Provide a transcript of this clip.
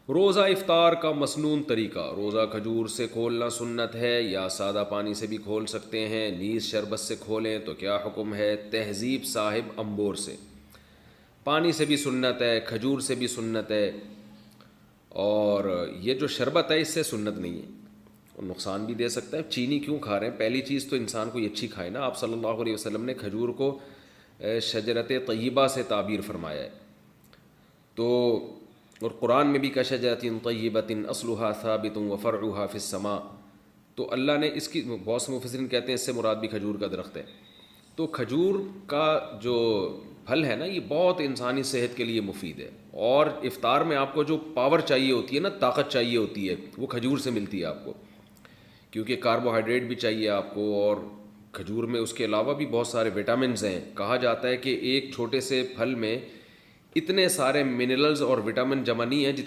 روزہ افطار کا مسنون طریقہ: روزہ کھجور سے کھولنا سنت ہے یا سادہ پانی سے بھی کھول سکتے ہیں؟ نیز شربت سے کھولیں تو کیا حکم ہے؟ تہذیب صاحب امبور سے۔ پانی سے بھی سنت ہے، کھجور سے بھی سنت ہے، اور یہ جو شربت ہے اس سے سنت نہیں ہے، اور نقصان بھی دے سکتا ہے۔ چینی کیوں کھا رہے ہیں؟ پہلی چیز تو انسان کو یہ اچھی کھائے نا۔ آپ صلی اللہ علیہ وسلم نے کھجور کو شجرت طیبہ سے تعبیر فرمایا ہے، تو اور قرآن میں بھی کشجرۃ طیبۃ اصلھا ثابت وفرعھا فی السماء، تو اللہ نے اس کی بہت سے مفسرین کہتے ہیں اس سے مراد بھی کھجور کا درخت ہے۔ تو کھجور کا جو پھل ہے نا یہ بہت انسانی صحت کے لیے مفید ہے، اور افطار میں آپ کو جو پاور چاہیے ہوتی ہے نا، طاقت چاہیے ہوتی ہے، وہ کھجور سے ملتی ہے آپ کو، کیونکہ کاربوہائیڈریٹ بھی چاہیے آپ کو، اور کھجور میں اس کے علاوہ بھی بہت سارے وٹامنز ہیں۔ کہا جاتا ہے کہ ایک چھوٹے سے پھل میں اتنے سارے منرلز اور وٹامن جمع نہیں ہیں جتنے